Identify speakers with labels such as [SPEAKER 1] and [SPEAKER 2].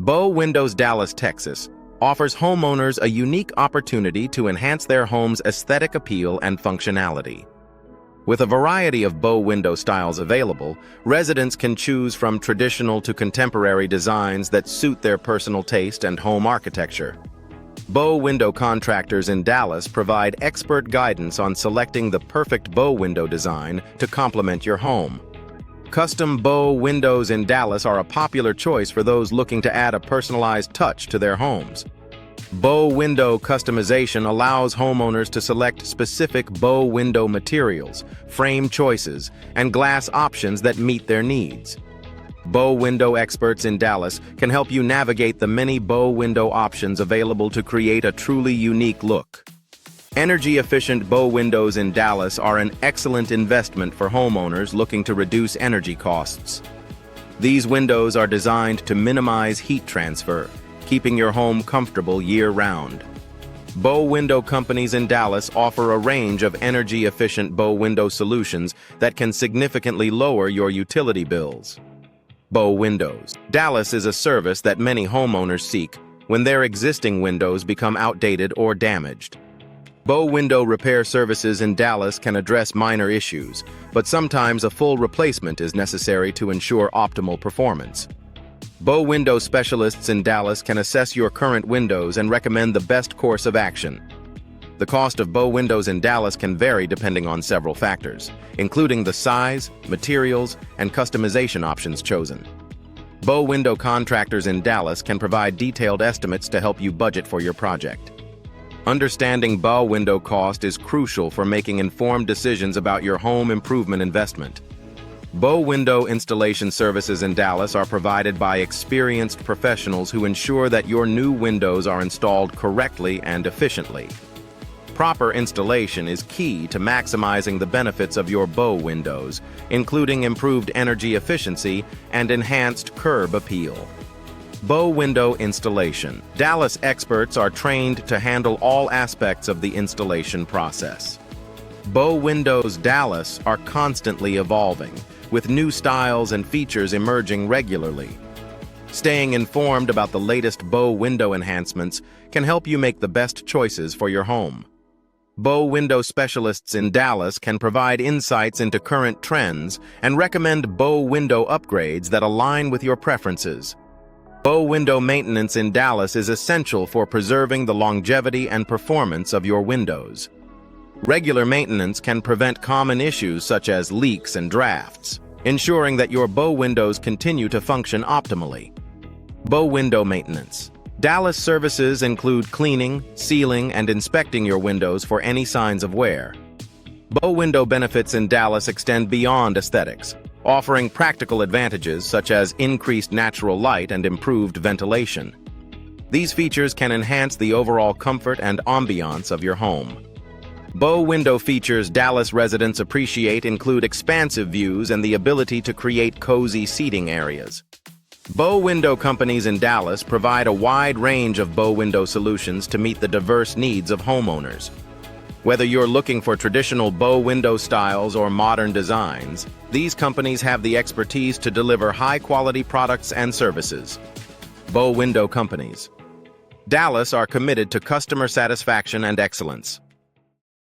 [SPEAKER 1] Bow Windows Dallas, Texas, offers homeowners a unique opportunity to enhance their home's aesthetic appeal and functionality. With a variety of bow window styles available, residents can choose from traditional to contemporary designs that suit their personal taste and home architecture. Bow window contractors in Dallas provide expert guidance on selecting the perfect bow window design to complement your home. Custom bow windows in Dallas are a popular choice for those looking to add a personalized touch to their homes. Bow window customization allows homeowners to select specific bow window materials, frame choices, and glass options that meet their needs. Bow window experts in Dallas can help you navigate the many bow window options available to create a truly unique look. Energy-efficient bow windows in Dallas are an excellent investment for homeowners looking to reduce energy costs. These windows are designed to minimize heat transfer, keeping your home comfortable year-round. Bow window companies in Dallas offer a range of energy-efficient bow window solutions that can significantly lower your utility bills. Bow Windows Dallas is a service that many homeowners seek when their existing windows become outdated or damaged. Bow window repair services in Dallas can address minor issues, but sometimes a full replacement is necessary to ensure optimal performance. Bow window specialists in Dallas can assess your current windows and recommend the best course of action. The cost of bow windows in Dallas can vary depending on several factors, including the size, materials, and customization options chosen. Bow window contractors in Dallas can provide detailed estimates to help you budget for your project. Understanding bow window cost is crucial for making informed decisions about your home improvement investment. Bow window installation services in Dallas are provided by experienced professionals who ensure that your new windows are installed correctly and efficiently. Proper installation is key to maximizing the benefits of your bow windows, including improved energy efficiency and enhanced curb appeal. Bow window installation. Dallas experts are trained to handle all aspects of the installation process. Bow Windows Dallas are constantly evolving, with new styles and features emerging regularly. Staying informed about the latest bow window enhancements can help you make the best choices for your home. Bow window specialists in Dallas can provide insights into current trends and recommend bow window upgrades that align with your preferences. Bow window maintenance in Dallas is essential for preserving the longevity and performance of your windows. Regular maintenance can prevent common issues such as leaks and drafts, ensuring that your bow windows continue to function optimally. Bow window maintenance. Dallas services include cleaning, sealing, and inspecting your windows for any signs of wear. Bow window benefits in Dallas extend beyond aesthetics, offering practical advantages such as increased natural light and improved ventilation. These features can enhance the overall comfort and ambiance of your home. Bow window features Dallas residents appreciate include expansive views and the ability to create cozy seating areas. Bow window companies in Dallas provide a wide range of bow window solutions to meet the diverse needs of homeowners. Whether you're looking for traditional bow window styles or modern designs, these companies have the expertise to deliver high-quality products and services. Bow window companies. Dallas are committed to customer satisfaction and excellence.